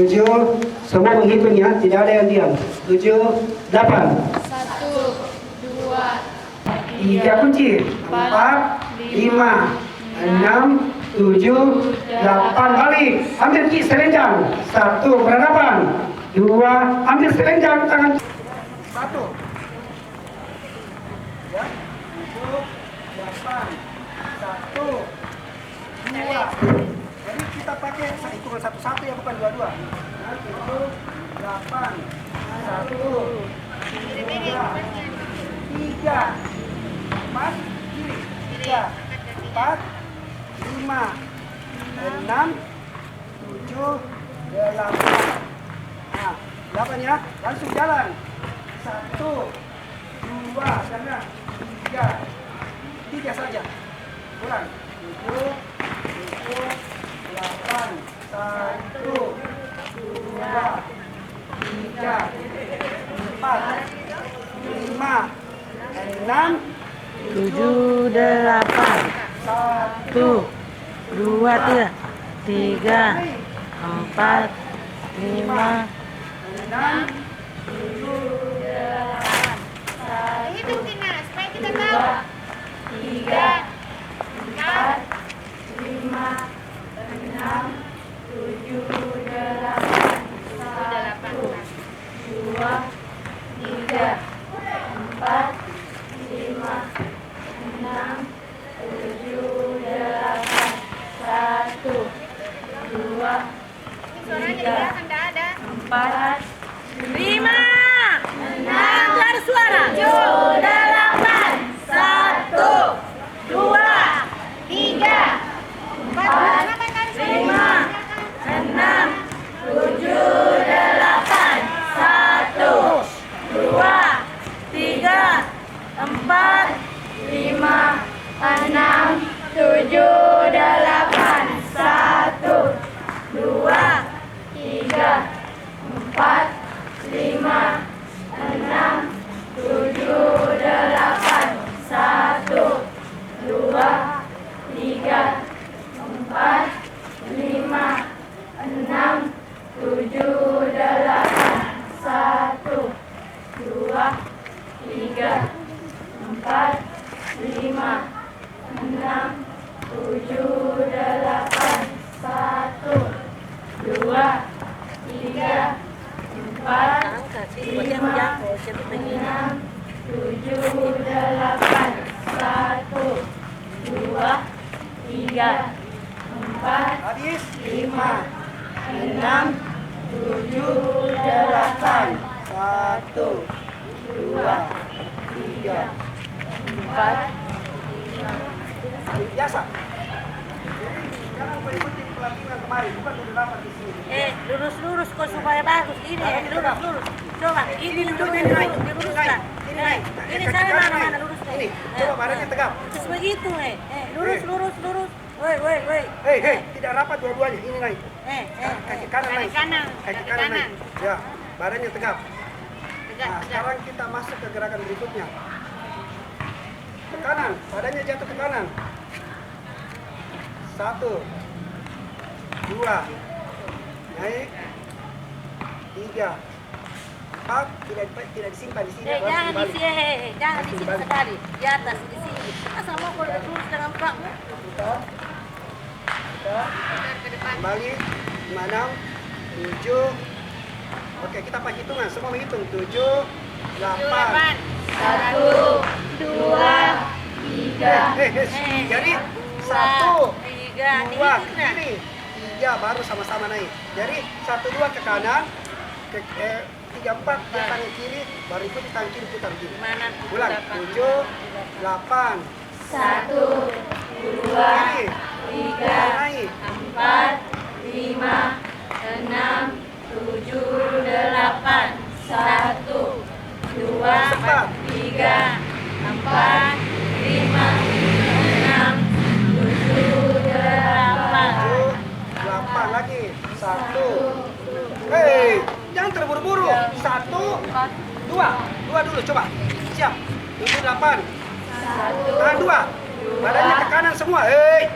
7, semua menghitung ya, tidak ada yang diam. 7, 8. 1, 2, 3 kunci. 4, 5, 6, 7, 8. Balik. Ambil ki selenjang. 1, berhadapan. 2, ambil selenjang tangan. 1. Ya. 7, 8. 1, 2. Jadi kita pakai hitungan satu-satu ya, bukan dua-dua. 7, 8. 1, 2, 3, 4, kiri. 3, 4, 5, 6, 7, 8. Nah, 8 ya, langsung jalan. 1, 2, jangan. 3 saja. Ulang. 7, 8. 1, 2, 3, 4, 5, 6, 7, 8. 1, 2, 3, 4, 5. 6, hitung Tina supaya kita tahu. 3, 4, 5, 6, 7, 8. 2, 3, 4, 5, 6, 7, 8. 1, 2, 3, 4, 5, 6. Ada suara. 7, 8. 1, 2, 3, 4, 5, 6, 7, 8. 1, 2, 3, 4, 5, 6, 7, 8. 1, 2, 3, 4, 5, 6, 7, 8. 1, 2, 3, 4, 5, 6, 7, 8. 1, 2, 3, 4, 5, 6, 7, 8. 1, 2, 3, 4, 5, 6, 7, 8. 1, 2, 3, 4, habis. 5, 6, 7, 8. 1, 2, 3, 4. Biasa. Jangan kau ikuti pelatihan kemarin, bukan dulu dapat di sini. Lurus kok supaya bagus. Ini lurus. Coba, ini diluruskan. Ini saya mana lurusnya. Ini, coba badannya tegap. Terus begitu, lurus. Woi. Hei, tidak rapat dua-duanya. Ini naik. Kaki kanan naik. Kaki kanan naik. Ya, badannya tegap. Nah, sekarang kita masuk ke gerakan berikutnya. Ke kanan, badannya jatuh ke kanan. 1, 2, naik. 3, 4, tidak disimpan di sini. Jangan kembali. di sini, jangan di sini sekali. Di atas, di sini. Masa mau kalau lurus dengan prakmu? Kita kembali. 6, 7. Oke, kita pakai hitungan. Semua menghitung. 7, 8. 1, 2, 3. Jadi 1, 3, 2 ke kiri, 3 baru sama-sama naik. Jadi 1, 2 ke kanan, 3, 4 ke kanan kiri, baru ikut tangan kiri putar kiri. Ulang. 7, 8. 1, 2, 3, naik. 4, 5, 6, 7, 8. 1, 2, 3, 4, 5, 6, 7, 8. 8 lagi. 1. Hei, jangan terburu-buru. 1, 2. 2 dulu coba. Siap. 7, 8. Tahan 2. Badannya ke kanan semua. Hei.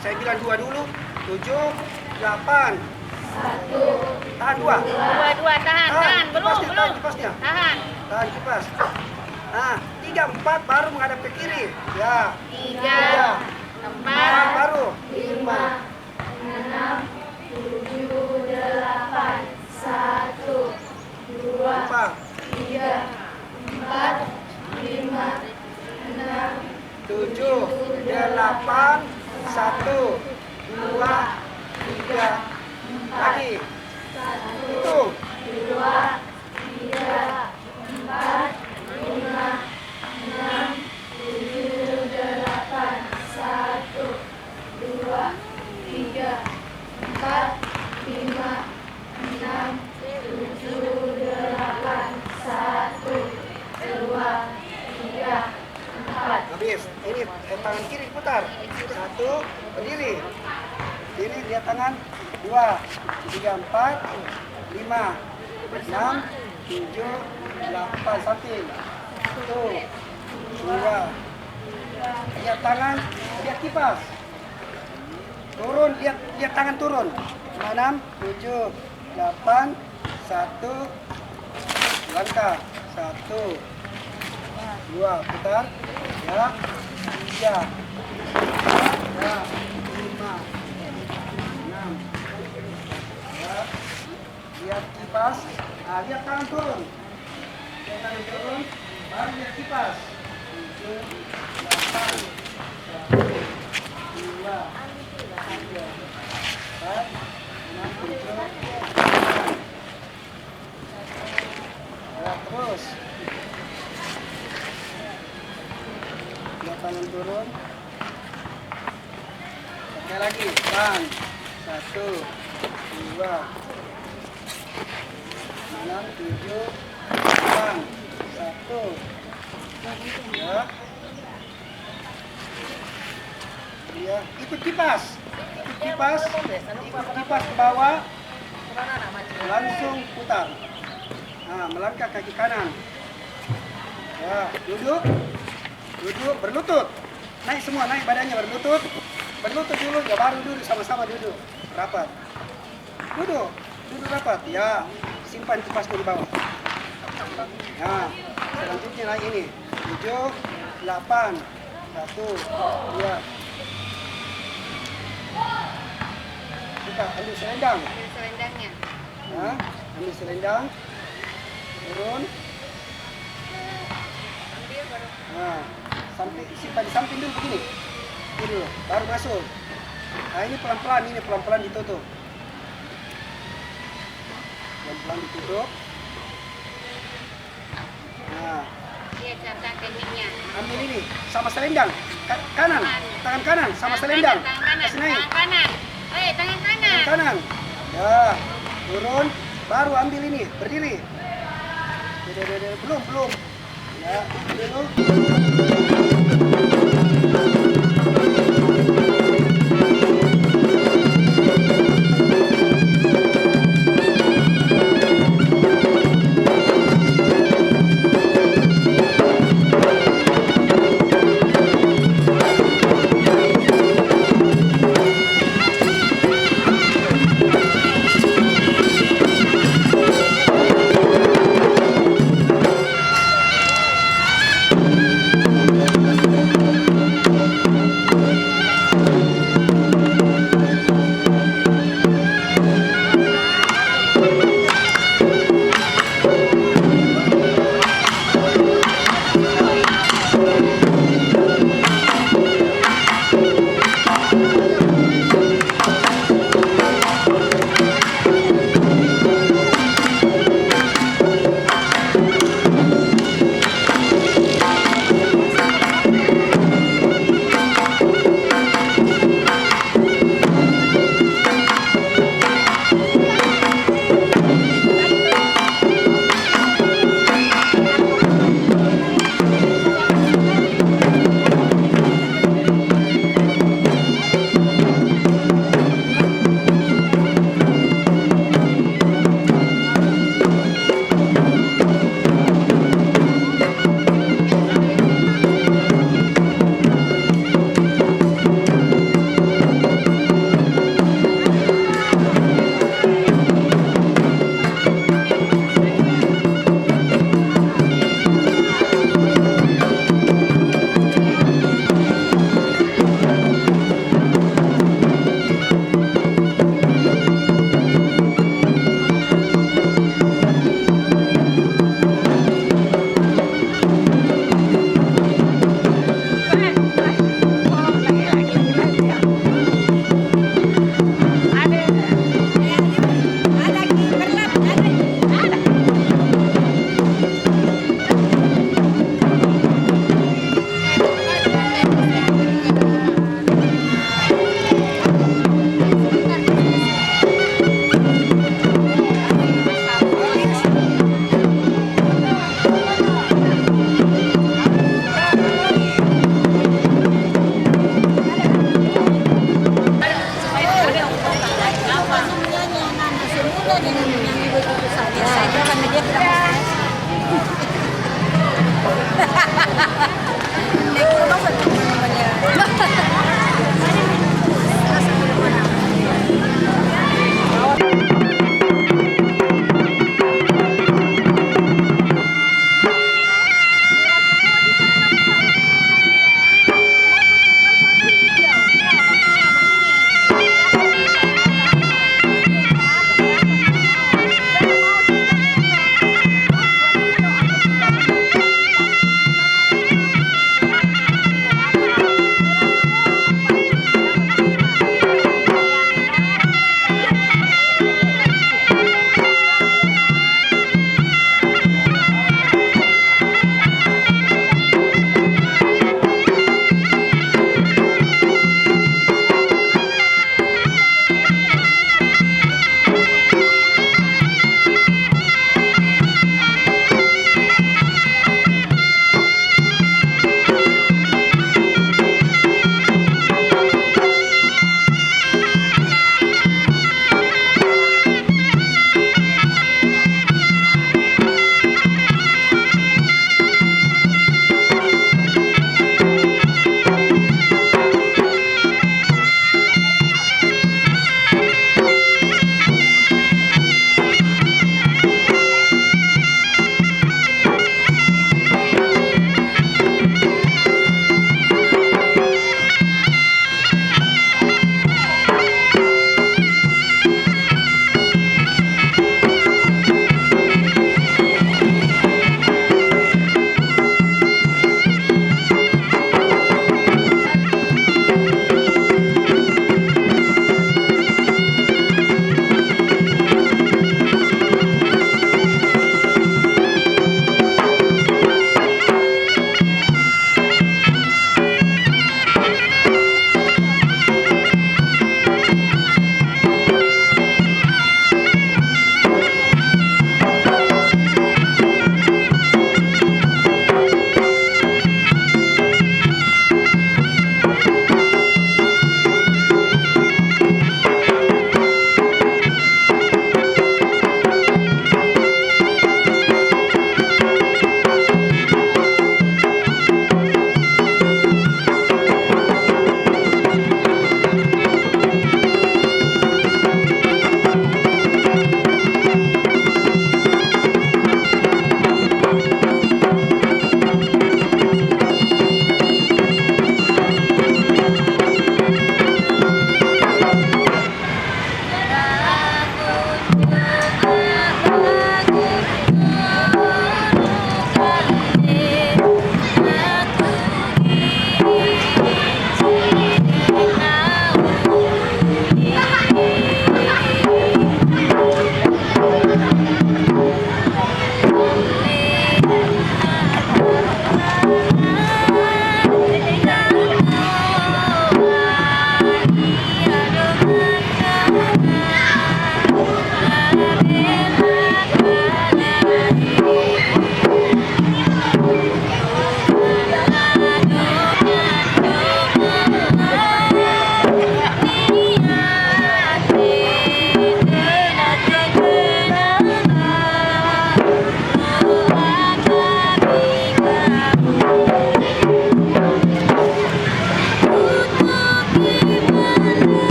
Saya bilang 2 dulu. 7, 8. 1, Tahan 2. Dua, tahan. Belum. Tahan kipasnya. Tahan. Tahan kipas. Nah, 3, 4 baru menghadap ke kiri. Ya. 3, 4, Baru. 5, 6, 7, 8, 1, 2, 4, 3, 4, 5, 6, 7, 8, 1, 2, 3. Lagi. Hitung. 2, 3, 4, 5, 6, 7, 8, 1, 2, 3, 4, 5, 6, 7, 8, 1, 2, 3, 4. Habis. Ini tangan kiri putar. 1, berdiri. Kiri lihat tangan. 2, 3, 4, 5, 6, 7, 8 samping. 1, 2. Lihat tangan, lihat kipas. Turun, lihat tangan turun. 6, 7, 8, 1, langkah. 1, 2, putar. Ya, 3, ya, 5, 6. Ya, lihat kipas. Nah, lihat tangan turun. Lihat tangan turun, baru lihat kipas. 7, 8, 1, 2, 3, 4, 5, 7. Ya, terus. Lihat tangan turun. Sekali lagi, bang. 1, 2, 6, 7, 8, 1. Ya. Ya, ikut kipas. Ikut kipas ke bawah. Langsung putar. Nah, melangkah kaki kanan. Ya, duduk, berlutut. Naik semua, naik badannya berlutut. Berlutut dulu, ya baru duduk sama-sama duduk. Rapat. Duduk rapat. Ya, simpan kipasnya di bawah. Nah, selanjutnya naik ini. 7, 8, 1, 2. Kita ambil selendang. Selendangnya. Nah, ambil selendang. Turun. Nah, simpan di samping dulu begini. Ini dulu, baru masuk. Nah, ini pelan-pelan ditutup. Pelan-pelan ditutup. Nah, Iya, cara tekniknya. ambil ini sama selendang. Kanan, tangan kanan sama selendang. Kasih naik. Tangan kanan. Tangan kanan. Tangan kanan. Ya, turun, baru ambil ini, berdiri. Belum. Ya, dulu. yang ibu-ibu saya itu karena dia tidak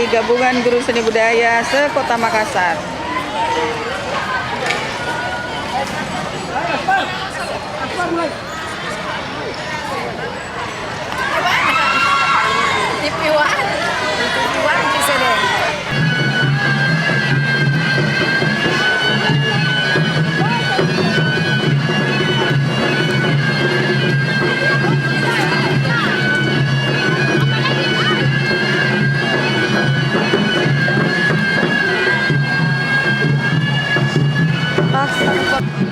Gabungan Guru Seni Budaya se-Kota Makassar. Paksa.